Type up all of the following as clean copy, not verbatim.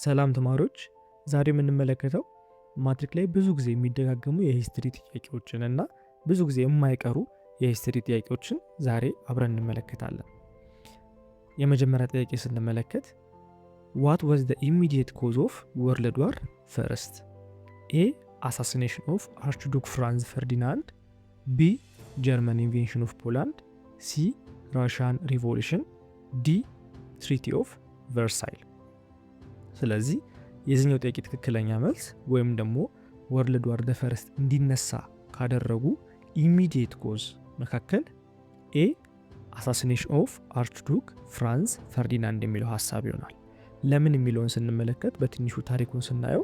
ሰላም ተማሪዎች፣ ዛሬ የምንመለከተው ማትሪክ ላይ ብዙ ጊዜ የሚደጋገሙ የሂስትሪ ጥያቄዎችን እና ብዙ ጊዜ የማይቀሩ የሂስትሪ ጥያቄዎችን ዛሬ አብረን እንመለከታለን። የመጀመሪያ ጥያቄ ስንመለከት what was the immediate cause of World War First? A. Assassination of Archduke Franz Ferdinand. B. German invasion of Poland. C. Russian Revolution. D. Treaty of Versailles. ስለዚህ የዚህኛው ጥያቄ ትክክለኛ መልስ ወይም ደግሞ ወርልድ ዋር ፈርስት እንዲነሳ ካደረጉ ኢሚዲየት ኮዝ መካከል ኤ አሳሲኔሽን ኦፍ አርችዱክ ፍራንዝ ፈርዲናንድ የሚለው ሀሳብ ይሆናል። ለምን የሚለውን ስንመለከት በትንሹ ታሪኩን ስናየው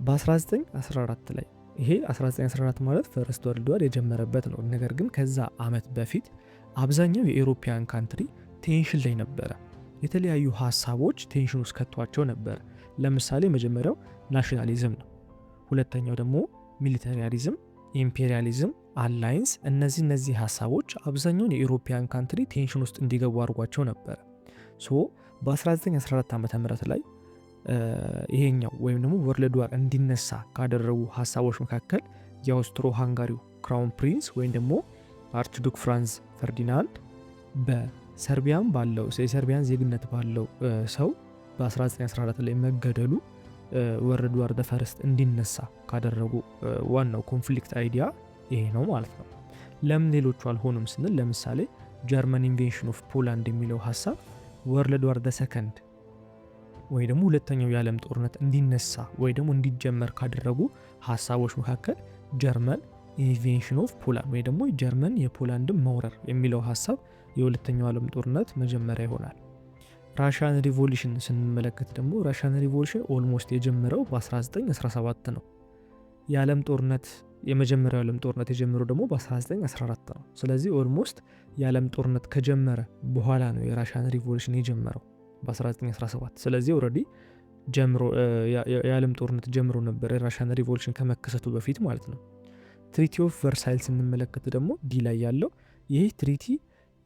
በ1914 ላይ ይሄ 1914 ማለት ፈርስት ወርልድ ዋር የጀመረበት ነው። ነገር ግን ከዛ አመት በፊት አብዛኛው የኤሮፒያን ካንትሪ ቴንሽን ላይ ነበረ። የተለያዩ ሀሳቦች ቴንሽን ውስጥ ከቷቸው ነበር። ለምሳሌ መጀመሪያው ናሽናሊዝም ነው። ሁለተኛው ደግሞ ሚሊታሪያሊዝም፣ ኢምፔሪያሊዝም፣ አላይንስ። እነዚህ ሀሳቦች አብዛኛውን የኤሮፒያን ካንትሪ ቴንሽን ውስጥ እንዲገቡ አድርጓቸው ነበር። ሶ በ1914 ዓ.ም ላይ ይሄኛው ወይም ደግሞ ወርልድ ዋር እንዲነሳ ካደረጉ ሀሳቦች መካከል የአውስትሮ ሃንጋሪው ክራውን ፕሪንስ ወይም ደግሞ አርችዱክ ፍራንዝ ፈርዲናንድ በሰርቢያን ባለው የሰርቢያን ዜግነት ባለው ሰው በ1914 ላይ መገደሉ ወርልድ ዋር ፈርስት እንዲነሳ ካደረጉ ዋናው ኮንፍሊክት አይዲያ ይሄ ነው ማለት ነው። ለምን ሌሎቹ አልሆኑም ስንል ለምሳሌ ጀርመን ኢንቬንሽን ኦፍ ፖላንድ የሚለው ሀሳብ ወርልድ ዋር ሰከንድ ወይ ደግሞ ሁለተኛው የዓለም ጦርነት እንዲነሳ ወይ ደግሞ እንዲጀመር ካደረጉ ሀሳቦች መካከል ጀርመን ኢንቬንሽን ኦፍ ፖላንድ ወይ ደግሞ ጀርመን የፖላንድን መውረር የሚለው ሀሳብ የሁለተኛው ዓለም ጦርነት መጀመሪያ ይሆናል። ራሽያን ሪቮሉሽን ስንመለከት ደግሞ ራሽያን ሪቮሉሽን ኦልሞስት የጀመረው በ1917 ነው። የዓለም ጦርነት የመጀመሪያው ዓለም ጦርነት የጀመረው ደግሞ በ1914 ነው። ስለዚህ ኦልሞስት የዓለም ጦርነት ከጀመረ በኋላ ነው የራሽያን ሪቮሉሽን የጀመረው በ1917። ስለዚህ ኦልሬዲ ጀምሮ የዓለም ጦርነት ጀምሮ ነበር የራሽያን ሪቮሉሽን ከመከሰቱ በፊት ማለት ነው። ትሪቲ ኦፍ ቨርሳይል ስንመለከት ደግሞ ዲ ላይ ያለው ይህ ትሪቲ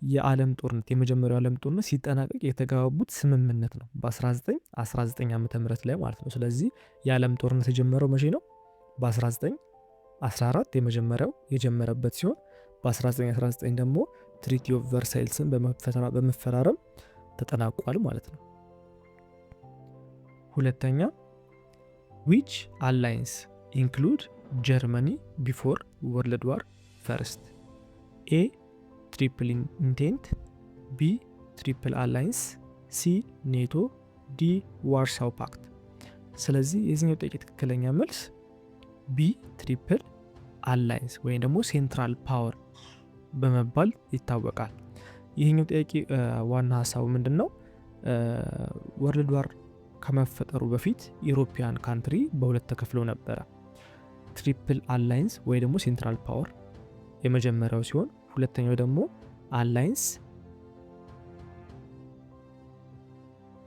የዓለም ጦርነት የመጀመሪያው ዓለም ጦርነት ሲጠናቀቅ የተጋባቡት ስምምነት ነው በ1919 ዓ.ም ላይ ማለት ነው። ስለዚህ የዓለም ጦርነት የጀመረው መቼ ነው? በ1914 የመጀመሪያው የጀመረበት ሲሆን በ1919 ደግሞ ትሪቲ ኦፍ ቨርሳይልስን በመፈራረም ተጠናቋል ማለት ነው። ሁለተኛ which alliance include Germany before World War First? A. Triple Entente. B. Triple Alliance. C. NATO. D. Warsaw Pact. ስለዚህ የዚህኛው ጥያቄ ትክክለኛ መልስ ቢ ትሪፕል አላይንስ ወይም ደግሞ ሴንትራል ፓወር በመባል ይታወቃል። ይህኛው ጥያቄ ዋና ሀሳቡ ምንድን ነው? ወርልድ ዋር ከመፈጠሩ በፊት ዩሮፒያን ካንትሪ በሁለት ተከፍለው ነበረ። ትሪፕል አላይንስ ወይ ደግሞ ሴንትራል ፓወር የመጀመሪያው ሲሆን ሁለተኛው ደግሞ አላይንስ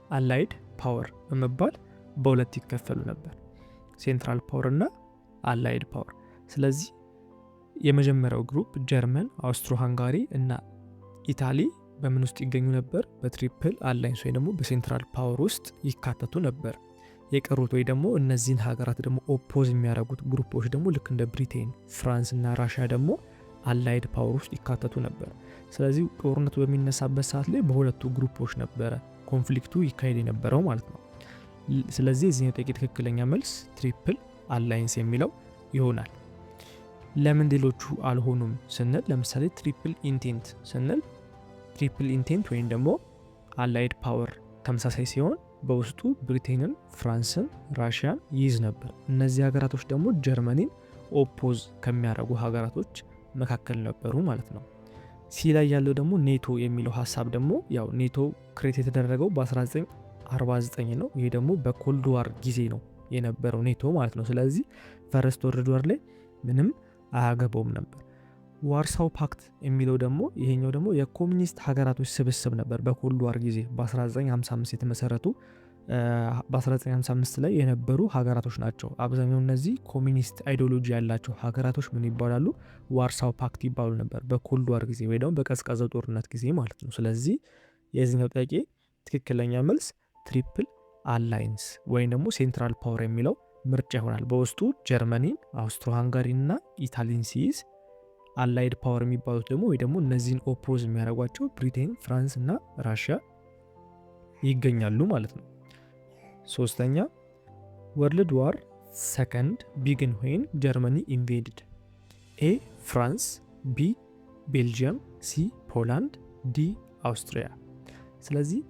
አላይድ ፓወር በመባል በሁለት ይከፈሉ ነበር፣ ሴንትራል ፓወር እና አላይድ ፓወር። ስለዚህ የመጀመሪያው ግሩፕ ጀርመን፣ አውስትሮ ሃንጋሪ እና ኢታሊ በምን ውስጥ ይገኙ ነበር? በትሪፕል አላይንስ ወይ ደግሞ በሴንትራል ፓወር ውስጥ ይካተቱ ነበር። የቀሩት ወይ ደግሞ እነዚህን ሀገራት ደግሞ ኦፖዝ የሚያደርጉት ግሩፖች ደግሞ ልክ እንደ ብሪቴን፣ ፍራንስ እና ራሽያ ደግሞ አላይድ ፓወር ውስጥ ይካተቱ ነበር። ስለዚህ ጦርነቱ በሚነሳበት ሰዓት ላይ በሁለቱ ግሩፖች ነበረ ኮንፍሊክቱ ይካሄድ የነበረው ማለት ነው። ስለዚህ የዚህኛው ጥያቄ ትክክለኛ መልስ ትሪፕል አላይንስ የሚለው ይሆናል። ለምን ሌሎቹ አልሆኑም ስንል ለምሳሌ ትሪፕል ኢንቴንት ስንል ትሪፕል ኢንቴንት ወይም ደግሞ አላይድ ፓወር ተመሳሳይ ሲሆን በውስጡ ብሪቴንን፣ ፍራንስን፣ ራሽያን ይይዝ ነበር። እነዚህ ሀገራቶች ደግሞ ጀርመኒን ኦፖዝ ከሚያደርጉ ሀገራቶች መካከል ነበሩ ማለት ነው። ሲ ላይ ያለው ደግሞ ኔቶ የሚለው ሀሳብ ደግሞ ያው ኔቶ ክሬት የተደረገው በ1949 ነው። ይሄ ደግሞ በኮልድ ዋር ጊዜ ነው የነበረው ኔቶ ማለት ነው። ስለዚህ ፈርስት ወርልድ ዋር ላይ ምንም አያገባውም ነበር። ዋርሳው ፓክት የሚለው ደግሞ ይሄኛው ደግሞ የኮሚኒስት ሀገራቶች ስብስብ ነበር። በኮልድ ዋር ጊዜ በ1955 የተመሰረቱ በ1955 ላይ የነበሩ ሀገራቶች ናቸው። አብዛኛው እነዚህ ኮሚኒስት አይዲዮሎጂ ያላቸው ሀገራቶች ምን ይባላሉ? ዋርሳው ፓክት ይባሉ ነበር በኮልድ ዋር ጊዜ ወይ ደግሞ በቀዝቃዛው ጦርነት ጊዜ ማለት ነው። ስለዚህ የዚህኛው ጥያቄ ትክክለኛ መልስ ትሪፕል አላይንስ ወይም ደግሞ ሴንትራል ፓወር የሚለው ምርጫ ይሆናል። በውስጡ ጀርመኒን፣ አውስትሮ ሃንጋሪን እና ኢታሊን ሲይዝ አላይድ ፓወር የሚባሉት ደግሞ ወይ ደግሞ እነዚህን ኦፖዝ የሚያደርጓቸው ብሪቴን፣ ፍራንስ እና ራሽያ ይገኛሉ ማለት ነው። ሶስተኛ ወርልድ ዋር ሰከንድ ቢግን ዌን ጀርመኒ ኢንቬድድ ኤ ፍራንስ፣ ቢ ቤልጅየም፣ ሲ ፖላንድ፣ ዲ አውስትሪያ። ስለዚህ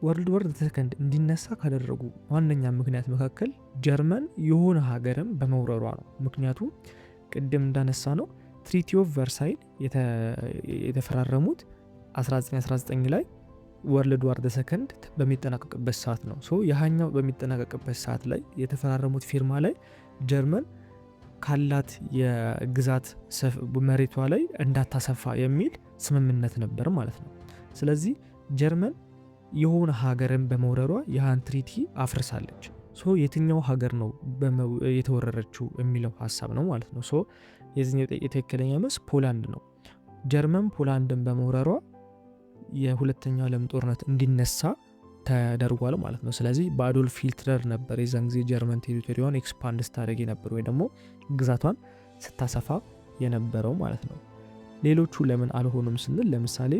ወርልድ ዋር ሰከንድ እንዲነሳ ካደረጉ ዋነኛ ምክንያት መካከል ጀርመን የሆነ ሀገርም በመውረሯ ነው። ምክንያቱም ቅድም እንዳነሳ ነው ትሪቲ ኦፍ ቨርሳይል የተፈራረሙት 1919 ላይ ወርልድ ዋር ሰከንድ በሚጠናቀቅበት ሰዓት ነው። ያኛው በሚጠናቀቅበት ሰዓት ላይ የተፈራረሙት ፊርማ ላይ ጀርመን ካላት የግዛት መሬቷ ላይ እንዳታሰፋ የሚል ስምምነት ነበር ማለት ነው። ስለዚህ ጀርመን የሆነ ሀገርን በመውረሯ ያህን ትሪቲ አፍርሳለች። የትኛው ሀገር ነው የተወረረችው የሚለው ሀሳብ ነው ማለት ነው። የዚህኛው የትክክለኛ መልስ ፖላንድ ነው። ጀርመን ፖላንድን በመውረሯ የሁለተኛው ዓለም ጦርነት እንዲነሳ ተደርጓል ማለት ነው። ስለዚህ በአዶልፍ ሂትለር ነበር የዛን ጊዜ ጀርመን ቴሪቶሪዋን ኤክስፓንድ ስታደርግ የነበረው ወይ ደግሞ ግዛቷን ስታሰፋ የነበረው ማለት ነው። ሌሎቹ ለምን አልሆኑም ስንል ለምሳሌ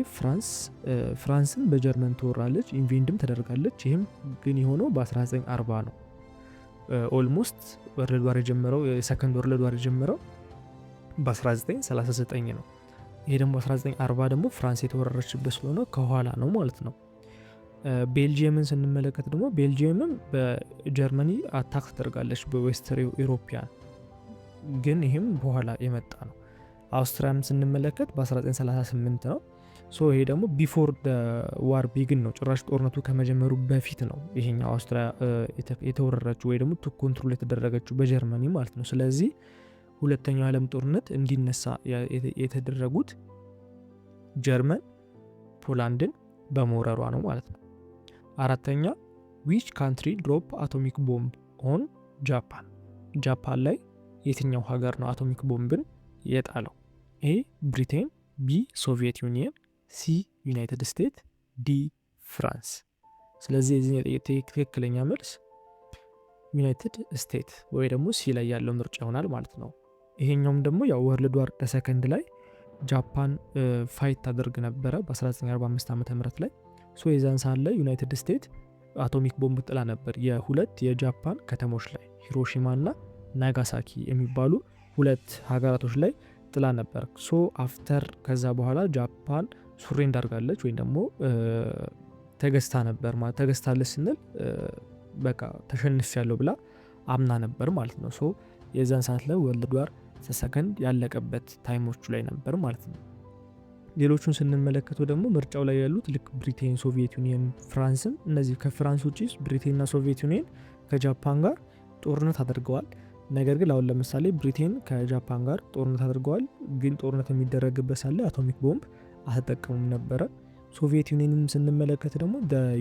ፍራንስን በጀርመን ትወራለች፣ ኢንቬንድም ተደርጋለች። ይህም ግን የሆነው በ1940 ነው። ኦልሞስት ወርልድ ዋር የጀመረው የሰከንድ ወርልድ ዋር የጀመረው በ1939 ነው። ይሄ ደግሞ 1940 ደግሞ ፍራንስ የተወረረችበት ስለሆነ ከኋላ ነው ማለት ነው። ቤልጂየምን ስንመለከት ደግሞ ቤልጂየምም በጀርመኒ አታክ ተደርጋለች በዌስተር ኢሮፒያን፣ ግን ይህም በኋላ የመጣ ነው። አውስትሪያን ስንመለከት በ1938 ነው። ይሄ ደግሞ ቢፎር ዋር ቢግን ነው፣ ጭራሽ ጦርነቱ ከመጀመሩ በፊት ነው ይሄኛው አውስትሪያ የተወረረችው ወይ ደግሞ ኮንትሮል የተደረገችው በጀርመኒ ማለት ነው። ስለዚህ ሁለተኛው ዓለም ጦርነት እንዲነሳ የተደረጉት ጀርመን ፖላንድን በመውረሯ ነው ማለት ነው። አራተኛ ዊች ካንትሪ ድሮፕ አቶሚክ ቦምብ ኦን ጃፓን፣ ጃፓን ላይ የትኛው ሀገር ነው አቶሚክ ቦምብን የጣለው? ኤ ብሪቴን፣ ቢ ሶቪየት ዩኒየን፣ ሲ ዩናይትድ ስቴትስ፣ ዲ ፍራንስ። ስለዚህ የዚህ ትክክለኛ መልስ ዩናይትድ ስቴትስ ወይ ደግሞ ሲ ላይ ያለው ምርጫ ይሆናል ማለት ነው። ይሄኛውም ደግሞ ያው ወርልድ ዋር ሰከንድ ላይ ጃፓን ፋይት ታደርግ ነበረ በ1945 ዓ.ም ላይ። የዛን ሰዓት ላይ ዩናይትድ ስቴትስ አቶሚክ ቦምብ ጥላ ነበር የሁለት የጃፓን ከተሞች ላይ ሂሮሺማ እና ናጋሳኪ የሚባሉ ሁለት ሀገራቶች ላይ ጥላ ነበር። አፍተር ከዛ በኋላ ጃፓን ሱሬ እንዳርጋለች ወይም ደግሞ ተገዝታ ነበር ማለት ተገዝታለች ስንል በቃ ተሸንፍ ያለው ብላ አምና ነበር ማለት ነው። የዛን ሰዓት ላይ ወርልድ ዋር ሰከንድ ያለቀበት ታይሞቹ ላይ ነበር ማለት ነው። ሌሎቹን ስንመለከተው ደግሞ ምርጫው ላይ ያሉት ልክ ብሪቴን፣ ሶቪየት ዩኒየን፣ ፍራንስም እነዚህ ከፍራንስ ውጪ ብሪቴንና ሶቪየት ዩኒየን ከጃፓን ጋር ጦርነት አድርገዋል። ነገር ግን አሁን ለምሳሌ ብሪቴን ከጃፓን ጋር ጦርነት አድርገዋል፣ ግን ጦርነት የሚደረግበት ሳለ አቶሚክ ቦምብ አልተጠቀሙም ነበረ። ሶቪየት ዩኒየንን ስንመለከት ደግሞ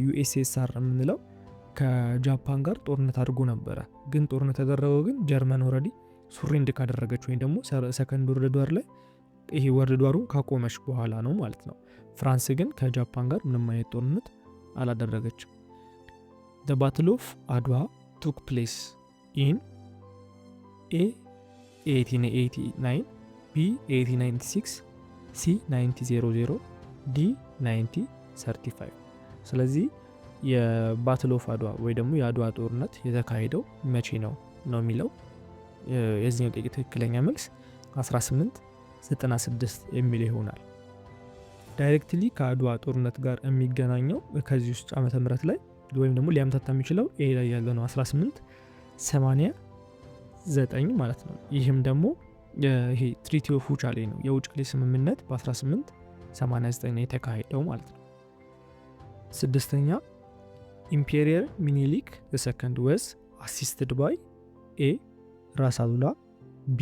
ዩኤስኤስአር የምንለው ከጃፓን ጋር ጦርነት አድርጎ ነበረ፣ ግን ጦርነት ያደረገው ግን ጀርመን ኦልሬዲ ሱሬንድ ካደረገች ወይም ደግሞ ሰከንድ ወርልድ ዋር ላይ ይሄ ወርልድ ዋሩን ካቆመች በኋላ ነው ማለት ነው። ፍራንስ ግን ከጃፓን ጋር ምንም አይነት ጦርነት አላደረገችም። The Battle of Adwa took place in A 1889, B 1896, C 1900, D 1935። ስለዚህ የባትል ኦፍ አድዋ ወይ ደግሞ የአድዋ ጦርነት የተካሄደው መቼ ነው የሚለው የዚህኛው ጥያቄ ትክክለኛ መልስ 1896 የሚል ይሆናል። ዳይሬክትሊ ከአድዋ ጦርነት ጋር የሚገናኘው ከዚህ ውስጥ ዓመተ ምህረት ላይ ወይም ደግሞ ሊያምታታ የሚችለው ኤ ላይ ያለ ነው 1889 ማለት ነው። ይህም ደግሞ ይሄ ትሪቲ ኦፍ ውጫሌ ነው፣ የውጫሌ ስምምነት በ1889 ነው የተካሄደው ማለት ነው። ስድስተኛ ኢምፔሪየር ሚኒሊክ ሰከንድ ወዝ አሲስትድ ባይ ኤ ራስ አሉላ፣ ቢ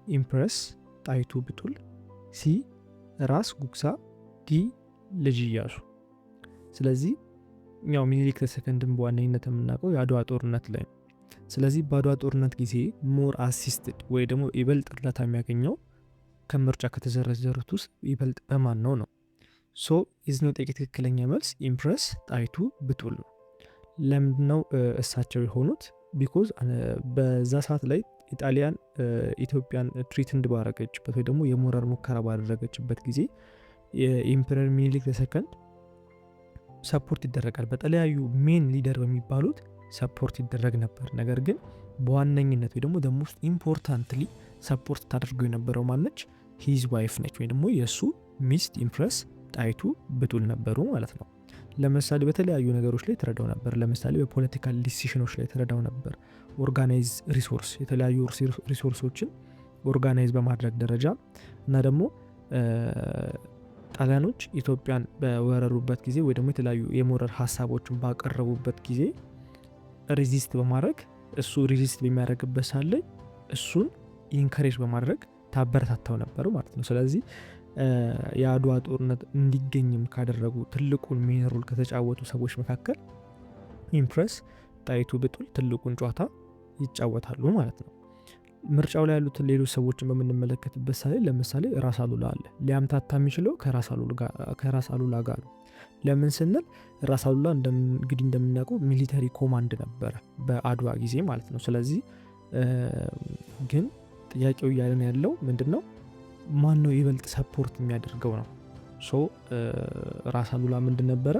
ኢምፕረስ ጣይቱ ብጡል፣ ሲ ራስ ጉግሳ፣ ዲ ልጅ ኢያሱ። ስለዚህ ያው ሚኒሊክ ሰከንድን በዋነኝነት የምናውቀው የአድዋ ጦርነት ላይ ነው። ስለዚህ በአድዋ ጦርነት ጊዜ ሞር አሲስትድ ወይ ደግሞ ይበልጥ እርዳታ የሚያገኘው ከምርጫ ከተዘረዘሩት ውስጥ ይበልጥ በማን ነው? የዚህኛው ጥያቄ ትክክለኛ መልስ ኢምፕረስ ጣይቱ ብጡል ነው። ለምንድነው እሳቸው የሆኑት? ቢኮዝ በዛ ሰዓት ላይ ኢጣሊያን ኢትዮጵያን ትሪትንድ ባረገችበት ወይ ደግሞ የሞራር ሙከራ ባደረገችበት ጊዜ የኢምፐረር ሚኒሊክ ሰከንድ ሰፖርት ይደረጋል። በተለያዩ ሜን ሊደር በሚባሉት ሰፖርት ይደረግ ነበር። ነገር ግን በዋነኝነት ወይ ደግሞ ውስጥ ኢምፖርታንትሊ ሰፖርት ታደርገው የነበረው ማነች? ሂዝ ዋይፍ ነች ወይ ደግሞ የእሱ ሚስት ኢምፕረስ ጣይቱ ብጡል ነበሩ ማለት ነው። ለምሳሌ በተለያዩ ነገሮች ላይ ተረዳው ነበር። ለምሳሌ በፖለቲካል ዲሲሽኖች ላይ ተረዳው ነበር። ኦርጋናይዝ ሪሶርስ የተለያዩ ሪሶርሶችን ኦርጋናይዝ በማድረግ ደረጃ እና ደግሞ ጣሊያኖች ኢትዮጵያን በወረሩበት ጊዜ ወይ ደግሞ የተለያዩ የሞረር ሀሳቦችን ባቀረቡበት ጊዜ ሬዚስት በማድረግ እሱ ሬዚስት በሚያደርግበት ሳለ እሱን ኢንከሬጅ በማድረግ ታበረታታው ነበር ማለት ነው። ስለዚህ የአድዋ ጦርነት እንዲገኝም ካደረጉ ትልቁን ሜን ሮል ከተጫወቱ ሰዎች መካከል ኢምፕረስ ጣይቱ ብጡል ትልቁን ጨዋታ ይጫወታሉ ማለት ነው። ምርጫው ላይ ያሉትን ሌሎች ሰዎችን በምንመለከትበት ሳለ ለምሳሌ ራስ አሉላ አለ። ሊያምታታ የሚችለው ከራስ አሉላ ጋር ነው። ለምን ስንል ራስ አሉላ እንግዲህ እንደምናውቀው ሚሊተሪ ኮማንድ ነበረ በአድዋ ጊዜ ማለት ነው። ስለዚህ ግን ጥያቄው እያለን ያለው ምንድነው? ማን ነው ይበልጥ ሰፖርት የሚያደርገው ነው። ራስ አሉላ ምንድን ነበረ?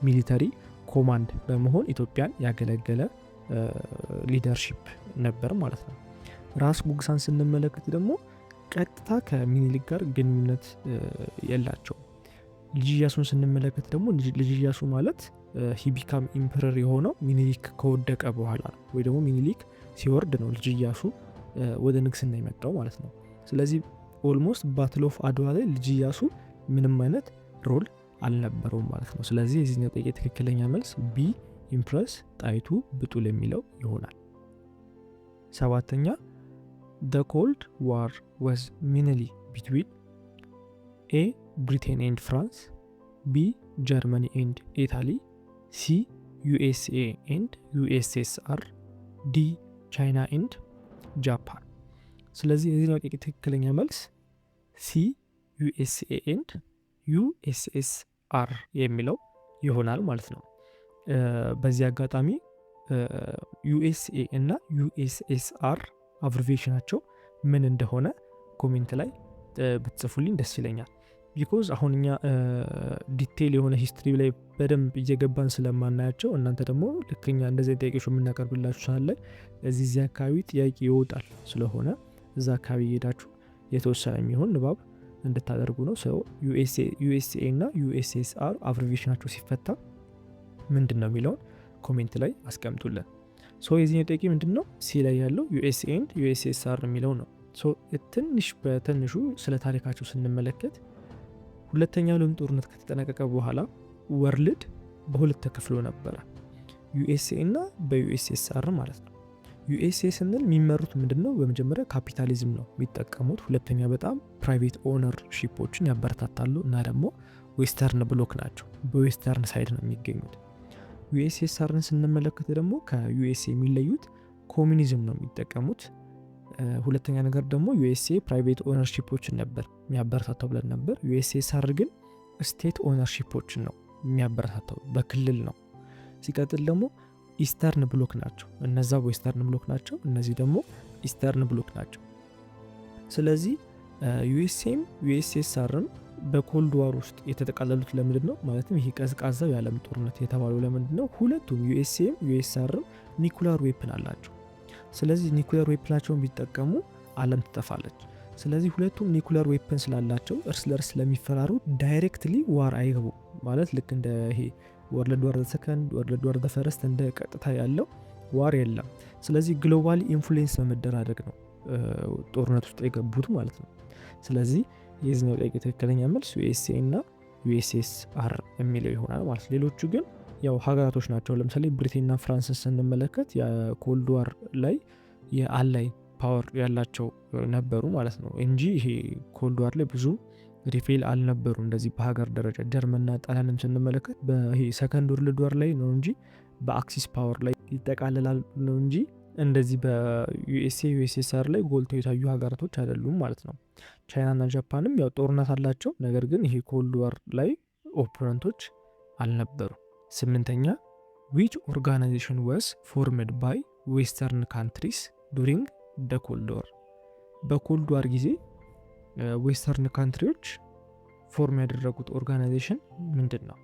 ሚሊተሪ ኮማንድ በመሆን ኢትዮጵያን ያገለገለ ሊደርሺፕ ነበር ማለት ነው። ራስ ጉግሳን ስንመለከት ደግሞ ቀጥታ ከሚኒሊክ ጋር ግንኙነት የላቸው። ልጅ ኢያሱን ስንመለከት ደግሞ ልጅ ኢያሱ ማለት ሂቢካም ኢምፐረር የሆነው ሚኒሊክ ከወደቀ በኋላ ነው፣ ወይ ደግሞ ሚኒሊክ ሲወርድ ነው ልጅ ኢያሱ ወደ ንግስና የመጣው ማለት ነው። ስለዚህ ኦልሞስት ባትል ኦፍ አድዋ ላይ ልጅ ኢያሱ ምንም አይነት ሮል አልነበረውም ማለት ነው። ስለዚህ የዚህኛው ጥያቄ ትክክለኛ መልስ ቢ ኢምፕረስ ጣይቱ ብጡል የሚለው ይሆናል። ሰባተኛ The Cold War was mainly between A. Britain and France, B. Germany and Italy, C. USA and USSR, D. China and Japan። ስለዚህ የዚህኛው ጥያቄ ትክክለኛ መልስ ሲ USA and USSR የሚለው ይሆናል ማለት ነው። በዚህ አጋጣሚ USA እና USSR አብሪቬሽናቸው ምን እንደሆነ ኮሜንት ላይ ብትጽፉልኝ ደስ ይለኛል። ቢኮዝ አሁን እኛ ዲቴይል የሆነ ሂስትሪ ላይ በደንብ እየገባን ስለማናያቸው እናንተ ደግሞ ልክኛ እንደዚህ ጥያቄዎች የምናቀርብላችሁ ሳለ እዚህ አካባቢ ጥያቄ ይወጣል። ስለሆነ እዛ አካባቢ ሄዳችሁ የተወሰነ የሚሆን ንባብ እንድታደርጉ ነው። USA እና USSR አብሪቬሽናቸው ሲፈታ ምንድን ነው የሚለውን ኮሜንት ላይ አስቀምጡልን። የዚህኛው ጥያቄ ምንድን ነው? ሲ ላይ ያለው USA and USSR የሚለው ነው። ትንሽ በትንሹ ስለ ታሪካቸው ስንመለከት ሁለተኛው ዓለም ጦርነት ከተጠናቀቀ በኋላ ወርልድ በሁለት ተከፍሎ ነበረ፣ USA እና በUSSR ማለት ነው። USA ስንል የሚመሩት ምንድነው? በመጀመሪያ ካፒታሊዝም ነው የሚጠቀሙት። ሁለተኛ በጣም ፕራይቬት ኦነር ሺፖችን ያበረታታሉ እና ደግሞ ዌስተርን ብሎክ ናቸው፣ በዌስተርን ሳይድ ነው የሚገኙት። USSRን ስንመለከት ደግሞ ከUSA የሚለዩት ኮሚኒዝም ነው የሚጠቀሙት። ሁለተኛ ነገር ደግሞ USA ፕራይቬት ኦነርሺፖችን ነበር የሚያበረታታው ብለን ነበር። USSR ግን ስቴት ኦነርሺፖችን ነው የሚያበረታታው፣ በክልል ነው። ሲቀጥል ደግሞ ኢስተርን ብሎክ ናቸው። እነዛ ዌስተርን ብሎክ ናቸው፣ እነዚህ ደግሞ ኢስተርን ብሎክ ናቸው። ስለዚህ USAም USSRም በኮልድ ዋር ውስጥ የተጠቃለሉት ለምንድን ነው? ማለትም ይሄ ቀዝቃዛው የዓለም ጦርነት የተባለው ለምንድን ነው? ሁለቱም USAም USSRም ኒኩላር ዌፕን አላቸው። ስለዚህ ኒኩላር ዌፕናቸውን ቢጠቀሙ ዓለም ትጠፋለች። ስለዚህ ሁለቱም ኒኩላር ዌፕን ስላላቸው እርስ ለእርስ ስለሚፈራሩ ዳይሬክትሊ ዋር አይገቡ ማለት ልክ እንደ ይሄ ወርልድ ዋር ዘ ሰከንድ፣ ወርልድ ዋር ዘ ፈርስት እንደ ቀጥታ ያለው ዋር የለም። ስለዚህ ግሎባሊ ኢንፍሉዌንስ በመደራደግ ነው ጦርነት ውስጥ የገቡት ማለት ነው። ስለዚህ የዚህኛው ጥያቄ ትክክለኛ መልስ USA እና USSR የሚለው ይሆናል ማለት። ሌሎቹ ግን ያው ሀገራቶች ናቸው። ለምሳሌ ብሪቴንና ፍራንስን ስንመለከት የኮልድ ዋር ላይ የአላይ ፓወር ያላቸው ነበሩ ማለት ነው እንጂ ይሄ ኮልድ ዋር ላይ ብዙ ሪፌል አልነበሩ እንደዚህ በሀገር ደረጃ። ጀርመንና ጣሊያንም ስንመለከት በይሄ ሰከንድ ወርልድ ዋር ላይ ነው እንጂ በአክሲስ ፓወር ላይ ይጠቃልላል ነው እንጂ እንደዚህ በUSA USSR ላይ ጎልተው የታዩ ሀገራቶች አይደሉም ማለት ነው። ቻይናና ጃፓንም ያው ጦርነት አላቸው፣ ነገር ግን ይሄ ኮልድ ዋር ላይ ኦፖነንቶች አልነበሩ። ስምንተኛ ዊች ኦርጋናይዜሽን ወስ ፎርምድ ባይ ዌስተርን ካንትሪስ ዱሪንግ ደ ኮልድ ዋር። በኮልድ ዋር ጊዜ ዌስተርን ካንትሪዎች ፎርም ያደረጉት ኦርጋናይዜሽን ምንድን ነው?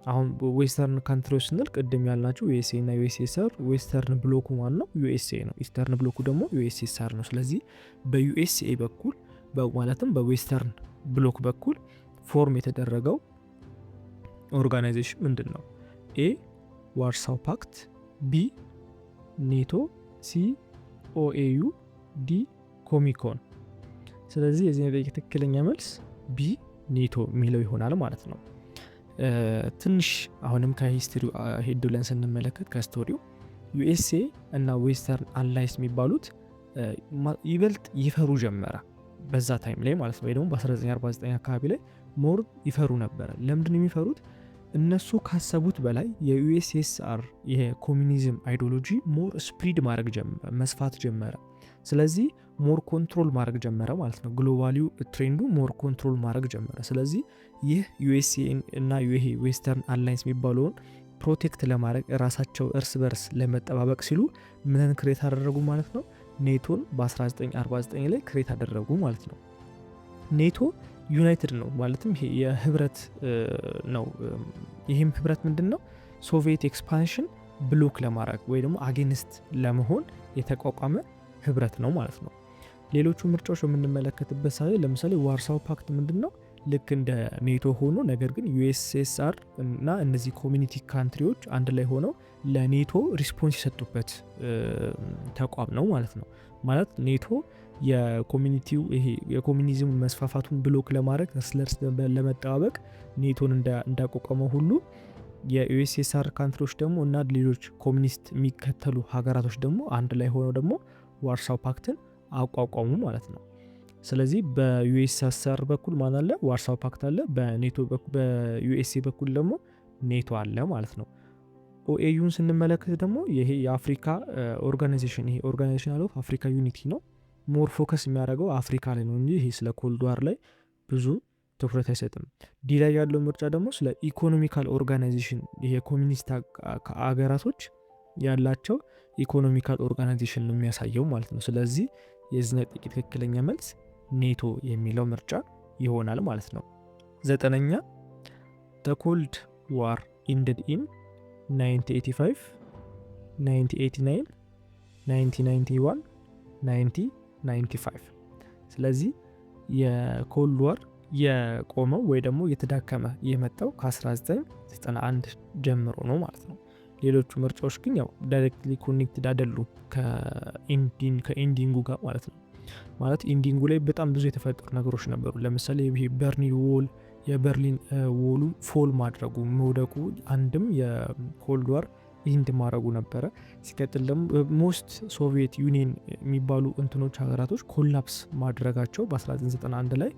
አሁን ዌስተርን ካንትሪዎች ስንል ቅድም ያልናቸው ዩኤስኤ እና ዩኤስኤስአር፣ ዌስተርን ብሎኩ ማን ነው? ዩኤስኤ ነው። ኢስተርን ብሎኩ ደግሞ ዩኤስኤስአር ነው። ስለዚህ በዩኤስኤ በኩል ማለትም በዌስተርን ብሎክ በኩል ፎርም የተደረገው ኦርጋናይዜሽን ምንድን ነው? ኤ ዋርሳው ፓክት፣ ቢ ኔቶ፣ ሲ ኦኤዩ፣ ዲ ኮሚኮን። ስለዚህ የዚህ ትክክለኛ መልስ ቢ ኔቶ የሚለው ይሆናል ማለት ነው። ትንሽ አሁንም ከሂስትሪው ሄድ ብለን ስንመለከት ከስቶሪው ዩኤስኤ እና ዌስተርን አላይስ የሚባሉት ይበልጥ ይፈሩ ጀመረ በዛ ታይም ላይ ማለት ነው። ወይ ደግሞ በ1949 አካባቢ ላይ ሞር ይፈሩ ነበረ። ለምንድን ነው የሚፈሩት? እነሱ ካሰቡት በላይ የዩኤስኤስአር የኮሚኒዝም አይዲዮሎጂ ሞር ስፕሪድ ማድረግ ጀመረ፣ መስፋት ጀመረ። ስለዚህ ሞር ኮንትሮል ማድረግ ጀመረ ማለት ነው። ግሎባሊው ትሬንዱ ሞር ኮንትሮል ማድረግ ጀመረ። ስለዚህ ይህ ዩኤስኤ እና ዩኤ ዌስተርን አላይንስ የሚባለውን ፕሮቴክት ለማድረግ ራሳቸው እርስ በርስ ለመጠባበቅ ሲሉ ምንን ክሬት አደረጉ ማለት ነው? ኔቶን በ1949 ላይ ክሬት አደረጉ ማለት ነው። ኔቶ ዩናይትድ ነው ማለትም ይሄ የህብረት ነው። ይህም ህብረት ምንድን ነው? ሶቪየት ኤክስፓንሽን ብሎክ ለማድረግ ወይ ደግሞ አጌንስት ለመሆን የተቋቋመ ህብረት ነው ማለት ነው። ሌሎቹ ምርጫዎች በምንመለከትበት ሳይ ለምሳሌ ዋርሳው ፓክት ምንድን ነው? ልክ እንደ ኔቶ ሆኖ ነገር ግን ዩኤስኤስአር እና እነዚህ ኮሚኒቲ ካንትሪዎች አንድ ላይ ሆነው ለኔቶ ሪስፖንስ የሰጡበት ተቋም ነው ማለት ነው። ማለት ኔቶ የኮሚኒቲው ይሄ የኮሚኒዝም መስፋፋቱን ብሎክ ለማድረግ እርስ በርስ ለመጠባበቅ ኔቶን እንዳቋቋመው ሁሉ የዩኤስኤስአር ካንትሪዎች ደግሞ እና ሌሎች ኮሚኒስት የሚከተሉ ሀገራቶች ደግሞ አንድ ላይ ሆነው ደግሞ ዋርሳው ፓክትን አቋቋሙ ማለት ነው። ስለዚህ በዩኤስኤስአር በኩል ማን አለ? ዋርሳው ፓክት አለ። በዩኤስኤ በኩል ደግሞ ኔቶ አለ ማለት ነው። ኦኤዩን ስንመለከት ደግሞ ይሄ የአፍሪካ ኦርጋናይዜሽን ይሄ ኦርጋናይዜሽን ኦፍ አፍሪካ ዩኒቲ ነው። ሞር ፎከስ የሚያደርገው አፍሪካ ላይ ነው እንጂ ይሄ ስለ ኮልድ ዋር ላይ ብዙ ትኩረት አይሰጥም። ዲ ላይ ያለው ምርጫ ደግሞ ስለ ኢኮኖሚካል ኦርጋናይዜሽን ይሄ ኮሚኒስት አገራቶች ያላቸው ኢኮኖሚካል ኦርጋናይዜሽን ነው የሚያሳየው ማለት ነው። ስለዚህ የዚህ ትክክለኛ መልስ ኔቶ የሚለው ምርጫ ይሆናል ማለት ነው። 9ኛ the cold war ended in 1985 1989 1991 1995 ስለዚህ የኮልድ ዋር የቆመው ወይ ደግሞ የተዳከመ የመጣው ከ1991 ጀምሮ ነው ማለት ነው። ሌሎቹ ምርጫዎች ግን ያው ዳይሬክትሊ ኮኔክትድ አይደሉም ከኢንዲንጉ ጋር ማለት ነው። ማለት ኢንዲንጉ ላይ በጣም ብዙ የተፈጠሩ ነገሮች ነበሩ። ለምሳሌ ይሄ በርሊን ዎል የበርሊን ዎሉ ፎል ማድረጉ መውደቁ አንድም የኮልድ ዋር ኢንድ ማድረጉ ነበረ። ሲቀጥል ደግሞ ሞስት ሶቪየት ዩኒየን የሚባሉ እንትኖች ሀገራቶች ኮላፕስ ማድረጋቸው በ1991 ላይ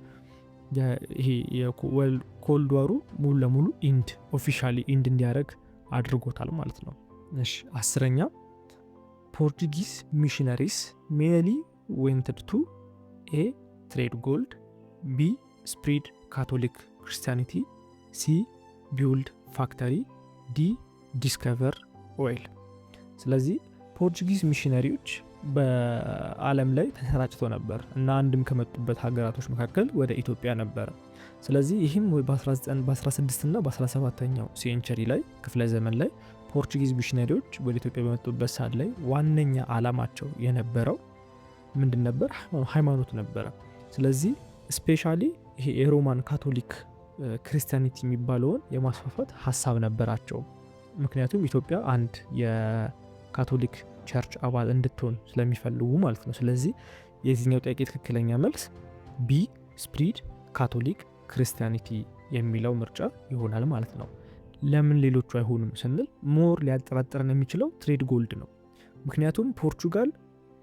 ይሄ የኮልድ ዋሩ ሙሉ ለሙሉ ኢንድ ኦፊሻሊ ኢንድ እንዲያደርግ አድርጎታል ማለት ነው። እሺ 10ኛ ፖርቱጊዝ ሚሽነሪስ ሜንሊ ዌንትድ ቱ ኤ ትሬድ ጎልድ፣ ቢ ስፕሪድ ካቶሊክ ክርስቲያኒቲ፣ ሲ ቢውልድ ፋክተሪ፣ ዲ ዲስከቨር ኦይል። ስለዚህ ፖርቱጊዝ ሚሽነሪዎች በአለም ላይ ተሰራጭተው ነበር እና አንድም ከመጡበት ሀገራቶች መካከል ወደ ኢትዮጵያ ነበረ። ስለዚህ ይህም በ16 እና በ17ኛው ሴንቸሪ ላይ ክፍለ ዘመን ላይ ፖርቱጊዝ ሚሽነሪዎች ወደ ኢትዮጵያ በመጡበት ሰዓት ላይ ዋነኛ አላማቸው የነበረው ምንድን ነበር? ሃይማኖት ነበረ። ስለዚህ ስፔሻሊ ይሄ የሮማን ካቶሊክ ክርስቲያኒቲ የሚባለውን የማስፋፋት ሀሳብ ነበራቸው። ምክንያቱም ኢትዮጵያ አንድ የካቶሊክ ቸርች አባል እንድትሆን ስለሚፈልጉ ማለት ነው። ስለዚህ የዚህኛው ጥያቄ ትክክለኛ መልስ ቢ ስፕሪድ ካቶሊክ ክርስቲያኒቲ የሚለው ምርጫ ይሆናል ማለት ነው። ለምን ሌሎቹ አይሆኑም ስንል ሞር ሊያጠራጥረን የሚችለው ትሬድ ጎልድ ነው። ምክንያቱም ፖርቹጋል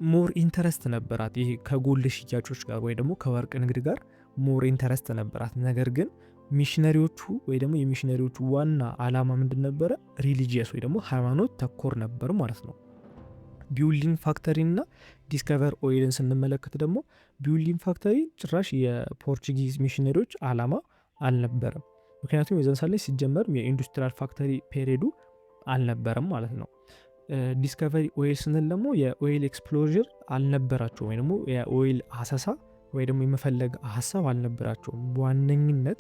ሞር ኢንተረስት ነበራት ይሄ ከጎልድ ሽያጮች ጋር ወይ ደግሞ ከወርቅ ንግድ ጋር ሞር ኢንተረስት ነበራት። ነገር ግን ሚሽነሪዎቹ ወይ ደግሞ የሚሽነሪዎቹ ዋና አላማ ምንድን ነበረ? ሪሊጂየስ ወይ ደግሞ ሃይማኖት ተኮር ነበር ማለት ነው። ቢውልዲንግ ፋክተሪ እና ዲስከቨር ኦይልን ስንመለከት ደግሞ ቢውልዲንግ ፋክተሪ ጭራሽ የፖርቹጊዝ ሚሽነሪዎች አላማ አልነበረም። ምክንያቱም የዛን ሳለ ሲጀመር የኢንዱስትሪያል ፋክተሪ ፔሪዱ አልነበረም ማለት ነው። ዲስከቨሪ ኦይል ስንል ደግሞ የኦይል ኤክስፕሎዥር አልነበራቸውም፣ ወይ ደግሞ የኦይል አሰሳ ወይ ደግሞ የመፈለግ ሀሳብ አልነበራቸውም። በዋነኝነት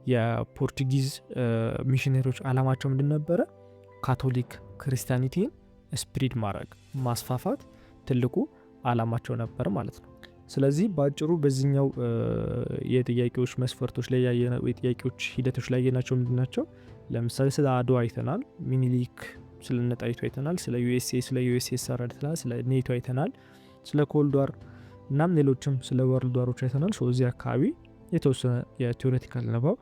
የፖርቱጊዝ ሚሽነሪዎች አላማቸው ምንድን ነበረ? ካቶሊክ ክርስቲያኒቲን ስፕሪድ ማድረግ ማስፋፋት ትልቁ አላማቸው ነበር ማለት ነው። ስለዚህ በአጭሩ በዚህኛው የጥያቄዎች መስፈርቶች ላይ የጥያቄዎች ሂደቶች ላይ ያየናቸው ምንድን ናቸው? ለምሳሌ ስለ አድዋ አይተናል፣ ሚኒሊክ ስለ ነጣይቱ አይተናል፣ ስለ ዩኤስኤ ስለ ዩኤስኤስአር አይተናል፣ ስለ ኔቶ አይተናል፣ ስለ ኮልድ ዋር እናም ሌሎችም ስለ ወርልድ ዋሮች አይተናል። እዚህ አካባቢ የተወሰነ የቴዎሬቲካል ንባብ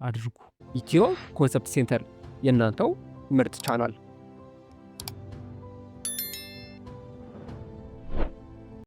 አድርጉ። ኢትዮ ኮንሰፕት ሴንተር የእናንተው ምርጥ ቻናል